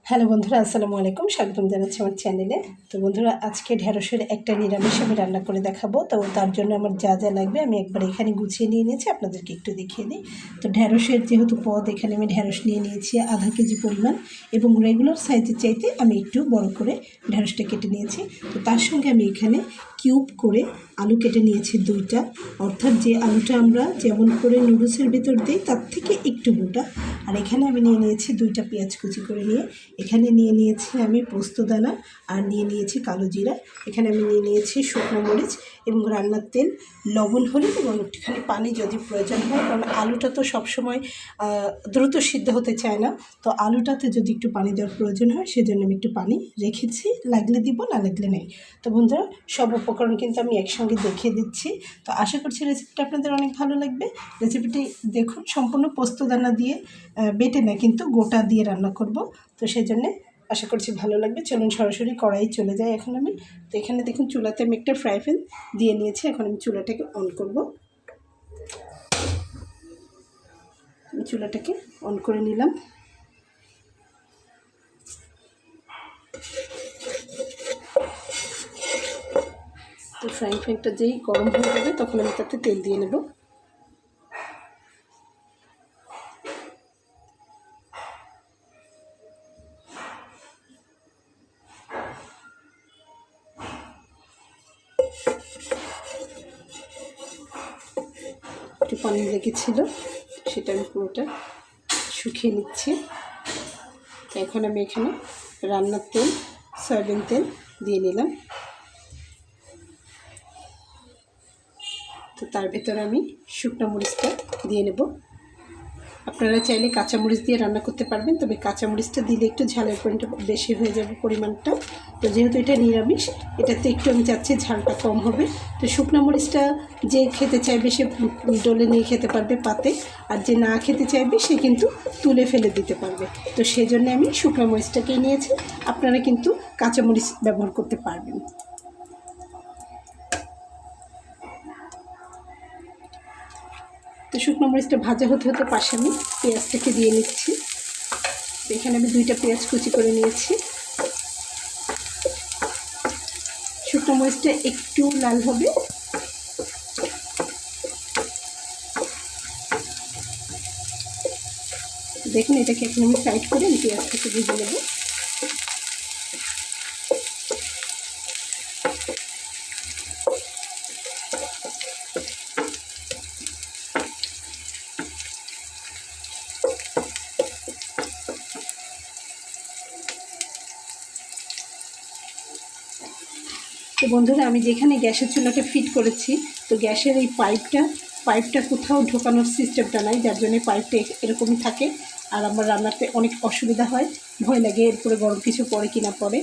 Hello বন্ধুরা, আসসালামু আলাইকুম। স্বাগতম জানাচ্ছি আমার চ্যানেলে। তো বন্ধুরা, আজকে ঢেঁড়সের একটা নিরামিষ আমি রান্না করে দেখাবো। তো তার জন্য আমার যা যা লাগবে আমি একবার এখানে গুছিয়ে নিয়ে নিয়েছি, আপনাদেরকে একটু দেখিয়ে দিই। তো ঢেঁড়সের যেহেতু পদ, এখানে আমি ঢেঁড়স নিয়ে নিয়েছি আধা কেজি পরিমাণ, এবং রেগুলার সাইজের চাইতে আমি একটু বড় করে ঢেঁড়সটা কেটে নিয়েছি। তো তার সঙ্গে আমি এখানে কিউব করে আলু কেটে নিয়েছি দুইটা, অর্থাৎ যে আলুটা আমরা যেমন করে নুডলসের ভিতর দিই তার থেকে একটু মোটা। আর এখানে আমি নিয়ে নিয়েছি দুইটা পেঁয়াজ কুচি করে নিয়ে, এখানে নিয়ে নিয়েছি আমি পোস্তদানা, আর নিয়ে নিয়েছি কালো জিরা। এখানে আমি নিয়ে নিয়েছি শুকনো মরিচ এবং রান্নার তেল, লবণ, হলুদ এবং একটুখানি পানি যদি প্রয়োজন হয়, কারণ আলুটা তো সবসময় দ্রুত সিদ্ধ হতে চায় না। তো আলুটাতে যদি একটু পানি দেওয়ার প্রয়োজন হয় সেজন্য আমি একটু পানি রেখেছি, লাগলে দিব, না লাগলে নেই। তো বন্ধুরা, সব উপকরণ কিন্তু আমি একসঙ্গে দেখিয়ে দিচ্ছি। তো আশা করছি রেসিপিটা আপনাদের অনেক ভালো লাগবে। রেসিপিটি দেখুন, সম্পূর্ণ পোস্তদানা দিয়ে বেটে না, কিন্তু গোটা দিয়ে রান্না করব। তো সেজন্যে আশা করছি ভালো লাগবে। চলুন সরাসরি কড়াই চলে যাই এখন আমি। তো এখানে দেখুন, চুলাতে আমি একটা ফ্রাই প্যান দিয়ে নিয়েছি। এখন আমি চুলাটাকে অন করব। আমি চুলাটাকে অন করে নিলাম। তো ফ্রাইং প্যানটা যেই গরম হয়ে যাবে তখন আমি তাতে তেল দিয়ে নেব। একটু পানি লেগেছিল, সেটা আমি পুরোটা শুকিয়ে নিচ্ছি। এখন আমি এখানে রান্নার তেল, সয়াবিন তেল দিয়ে নিলাম। তো তার ভেতরে আমি শুকনো মরিচটা দিয়ে নেব। আপনারা চাইলে কাঁচামরিচ দিয়ে রান্না করতে পারবেন, তবে কাঁচামরিচটা দিলে একটু ঝালের পরিমাণটা বেশি হয়ে যাবে পরিমাণটা। তো যেহেতু এটা নিরামিষ, এটাতে একটু আমি চাচ্ছি ঝালটা কম হবে। তো শুকনো মরিচটা যে খেতে চাইবে সে ডলে নিয়ে খেতে পারবে পাতে, আর যে না খেতে চাইবে সে কিন্তু তুলে ফেলে দিতে পারবে। তো সেই জন্য আমি শুকনো মরিচটাকেই নিয়েছি। আপনারা কিন্তু কাঁচামরিচ ব্যবহার করতে পারবেন। তো শুকনো মরিচটা ভাজা হতে হতে পাশে আমি পেঁয়াজটাকে দিয়ে নিচ্ছি। এখানে আমি দুইটা পেঁয়াজ কুচি করে নিয়েছি। শুকনো মরিচটা একটু লাল হবে। দেখুন, এটাকে এখন আমি সাইড করে আমি পেঁয়াজটাকে ভেজে নেব। তো বন্ধুরা, আমি যেখানে গ্যাসের চুলাটা ফিট করেছি, তো গ্যাসের এই পাইপটা কোথাও ঢোকানোর সিস্টেমটা নাই, যার জন্য পাইপটা এরকমই থাকে। আর আমার রান্নাতে অনেক অসুবিধা হয়, ভয় লাগে এরপরে গরম কিছু পড়ে কি না পড়ে।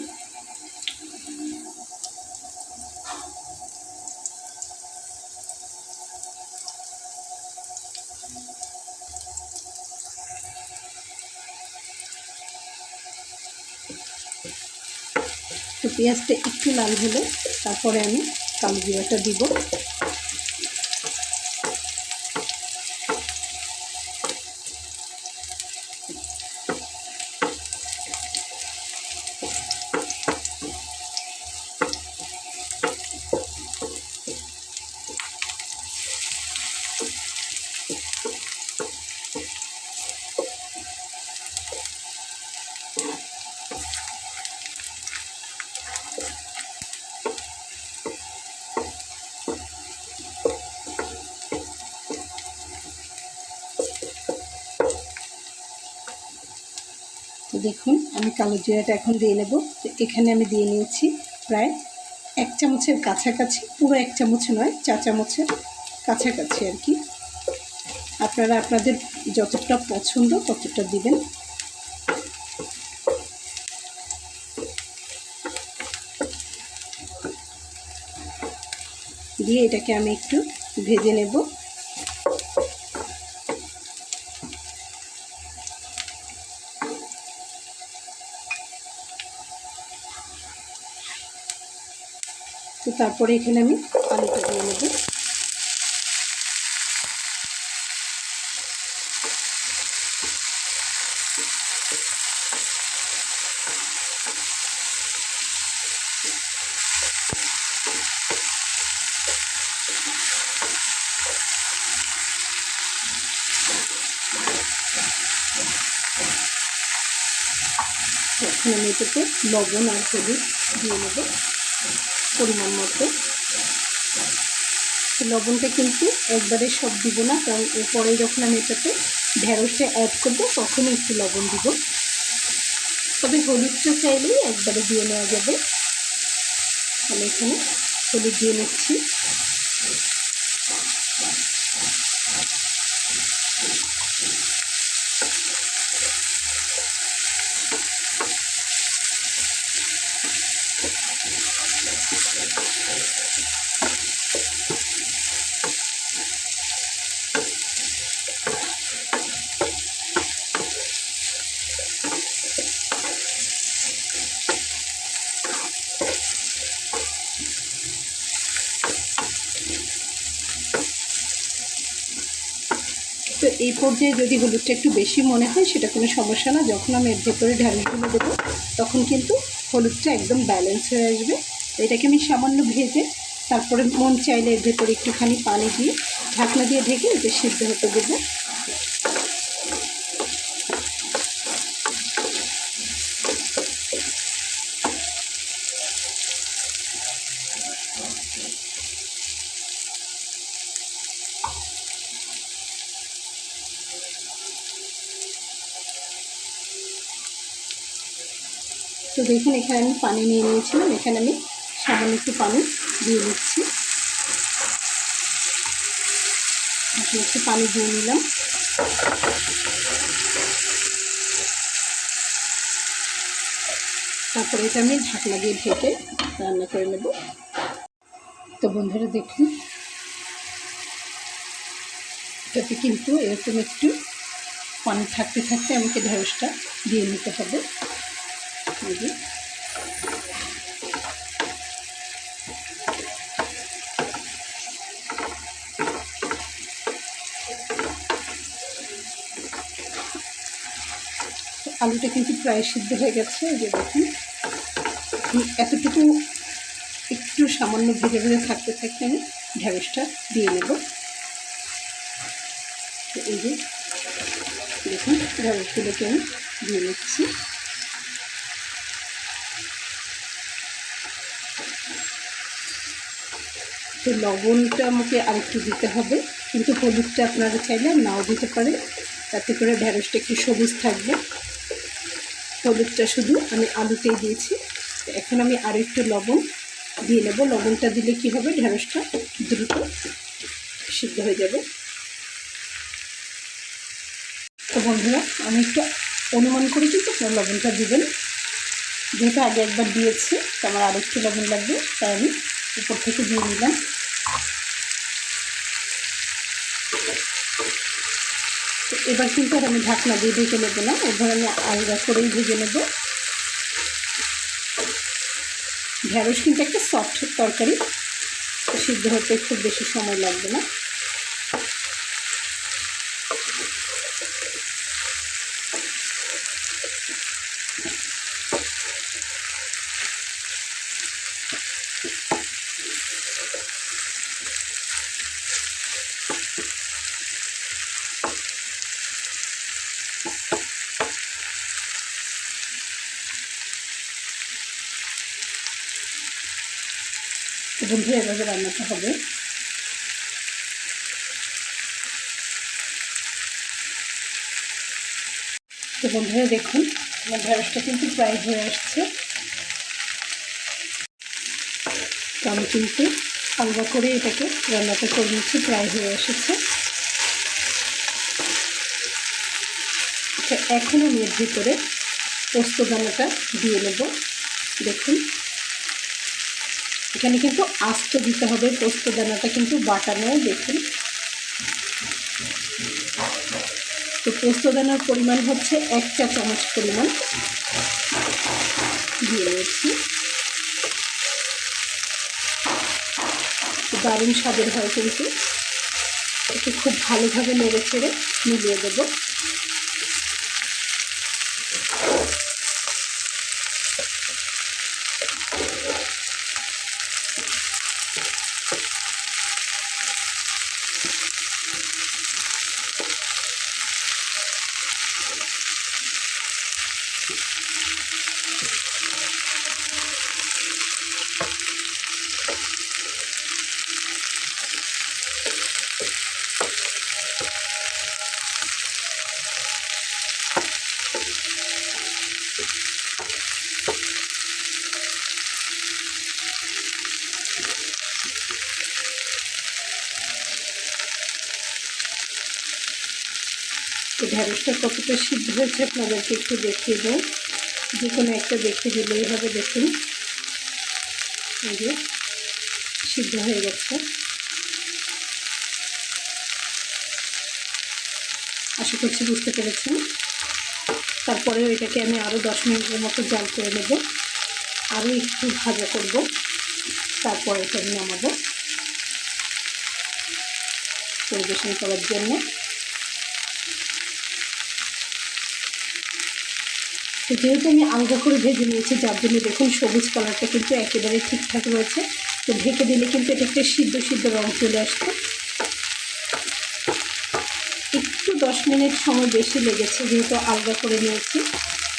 তো পেঁয়াজটা একটু লাল হলে তারপরে আমি কালো জিরাটা দিব। তো দেখুন, আমি কালো জিরাটা এখন দিয়ে নেব। তো এখানে আমি দিয়ে নিয়েছি প্রায় 1 চামচের কাছাকাছি, পুরো 1 চামচ নয়, 4 চামচের কাছাকাছি আর কি। আপনারা আপনাদের যতটা পছন্দ ততটা দিবেন। দিয়ে এটাকে আমি একটু ভেজে নেব। তো তারপরে এখানে আমি আলুটা দিয়ে নেব। এখন আমি এটাতে লবণ আর হলুদ দিয়ে নেব পরিমাণ মতো। লবণটা কিন্তু একবারে সব দিব না, কারণ এরপরে যখন আমি এটাতে ঢেঁড়সটা অ্যাড করবো তখনই একটু লবণ দিব। তবে হলুদটা চাইলেই একবারে দিয়ে নেওয়া যাবে। আমি এখানে হলুদ দিয়ে নিচ্ছি। তো এই পর্যায়ে যদি হলুদটা একটু বেশি মনে হয় সেটা কোনো সমস্যা না। যখন আমি এর ভেতরে ঢেঁড়সগুলো দেবো তখন কিন্তু হলুদটা একদম ব্যালেন্স হয়ে আসবে। এটাকে আমি সামান্য ভেজে তারপরে মন চাইলে এর ভেতরে একটুখানি পানি দিয়ে ঢাকনা দিয়ে ঢেকে এটা সিদ্ধ হতে দেবো। তো দেখুন এখানে আমি পানি নিয়ে নিয়েছিলাম, এখানে আমি সামান্য একটু পানি দিয়ে নিচ্ছি। একটু পানি দিয়ে নিলাম। তারপরে এটা আমি ঢাকনা দিয়ে ঢেকে রান্না করে নেব। তো বন্ধুরা দেখুন এটাতে কিন্তু এরকম একটু পানি থাকতে থাকতে আমাকে ঢেঁড়সটা দিয়ে নিতে হবে। আলুটা কিন্তু প্রায় সিদ্ধ হয়ে গেছে। এই যে দেখুন এতটুকু একটু সামান্য ভেজে ভেজে থাকতে থাকতে আমি ঢেঁড়সটা দিয়ে নেব। তো এই যে দেখুন ঢেঁড়সগুলোকে আমি দিয়ে নিচ্ছি। তো লবণটা আমাকে আরেকটু দিতে হবে, কিন্তু হলুদটা আপনারা চাইলে নাও দিতে পারেন, তাতে করে ঢেঁড়সটা একটু সবুজ থাকবে। হলুদটা শুধু আমি আলুতেই দিয়েছি। এখন আমি আরও একটু লবণ দিয়ে নেব। লবণটা দিলে কি হবে, ঢেঁড়সটা দ্রুত সিদ্ধ হয়ে যাবে। তো বন্ধুরা আমি একটু অনুমান করি কিন্তু আপনারা লবণটা দিবেন, যেহেতু আগে একবার দিয়েছি তো আমার আরও একটু লবণ লাগবে, তাই আমি উপর থেকে দিয়ে নিলাম। তো এবার কিন্তু আর আমি ঢাকনা দিয়ে ঢেকে নেবো না, এবার আমি আলাদা করেই ভেজে নেব। ঢেঁড়স কিন্তু একটা সফট তরকারি, সিদ্ধ হতে খুব বেশি সময় লাগবে না। বন্ধুরা এভাবে রান্নাটা হবে। তো বন্ধুরা দেখুন আমার ঢেঁড়সটা কিন্তু প্রায় হয়ে আসছে। তো আমি কিন্তু হালকা করে এটাকে রান্নাটা করে নিচ্ছি, প্রায় হয়ে এসেছে। তো এখন আমি এর ভিতরে পোস্তদানাটা দিয়ে নেব। দেখুন এখানে কিন্তু আস্ত দিতে হবে, পোস্তদানাটা কিন্তু বাটানো। দেখুন তো পোস্তদানার পরিমাণ হচ্ছে 1 চা চামচ পরিমাণ দিয়ে নিচ্ছি। দারুণ স্বাদের হয় কিন্তু, একে খুব ভালোভাবে নেড়ে চেড়ে মিলিয়ে দেবো। ঢেঁড়সটা কতটা সিদ্ধ হয়েছে আপনাদেরকে একটু দেখিয়ে দেব। যে কোনো একটা দেখিয়ে দিলেই হবে। দেখুন এই যে সিদ্ধ হয়ে গেছে। আশা করছি বুঝতে পেরেছেন। তারপরে এটাকে আমি আরও 10 মিনিটের মতো জাল করে নেব, আরও একটু ভাজা করব, তারপর এটা নামাবো পরিবেশন করার জন্য। তো যেহেতু আমি আলগা করে ভেজে নিয়েছি, যার জন্য দেখুন সবুজ কালারটা কিন্তু একেবারে ঠিকঠাক রয়েছে। তো ঢেকে দিলে কিন্তু এটা একটা সিদ্ধ সিদ্ধ রং চলে আসতো। একটু 10 মিনিট সময় বেশি লেগেছে, যেহেতু আলগা করে নিয়েছি,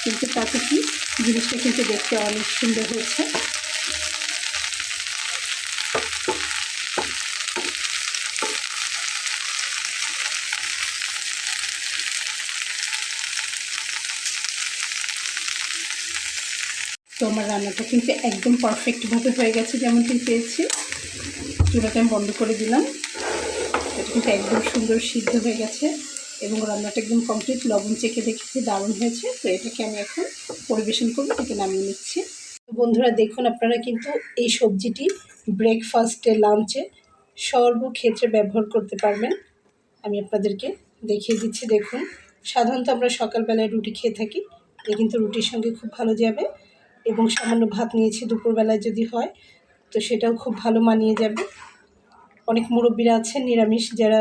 কিন্তু তাতে কি জিনিসটা কিন্তু দেখতে অনেক সুন্দর হয়েছে। তো আমার রান্নাটা কিন্তু একদম পারফেক্টভাবে হয়ে গেছে, যেমনটি পেয়েছি। চুলাটা আমি বন্ধ করে দিলাম। এটা কিন্তু একদম সুন্দর সিদ্ধ হয়ে গেছে এবং রান্নাটা একদম কমপ্লিট। লবণ চেখে দেখেছি, দারুণ হয়েছে। তো এটাকে আমি এখন পরিবেশন করবো, এটাকে নামিয়ে নিচ্ছি। বন্ধুরা দেখুন, আপনারা কিন্তু এই সবজিটি ব্রেকফাস্টে, লাঞ্চে, সর্বক্ষেত্রে ব্যবহার করতে পারবেন। আমি আপনাদেরকে দেখিয়ে দিচ্ছি। দেখুন, সাধারণত আমরা সকালবেলায় রুটি খেয়ে থাকি, এটা কিন্তু রুটির সঙ্গে খুব ভালো যাবে। এবং সামান্য ভাত নিয়েছি দুপুরবেলায় যদি হয়, তো সেটাও খুব ভালো মানিয়ে যাবে। অনেক মুরব্বীরা আছেন নিরামিষ, যারা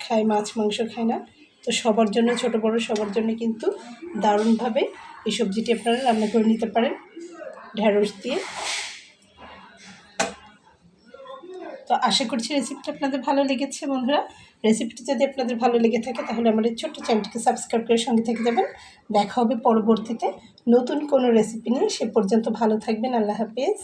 খায়, মাছ মাংস খায় না। তো সবার জন্য, ছোট বড় সবার জন্য কিন্তু দারুণভাবে এই সবজিটি আপনারা রান্না করে নিতে পারেন ঢেঁড়স দিয়ে। তো আশা করছি রেসিপিটা আপনাদের ভালো লেগেছে। বন্ধুরা, রেসিপিটি যদি আপনাদের ভালো লেগে থাকে তাহলে আমাদের ছোট্ট চ্যানেলটিকে সাবস্ক্রাইব করে সঙ্গে থেকে যাবেন। দেখা হবে পরবর্তীতে নতুন কোনো রেসিপি নিয়ে। সে পর্যন্ত ভালো থাকবেন। আল্লাহ হাফেজ।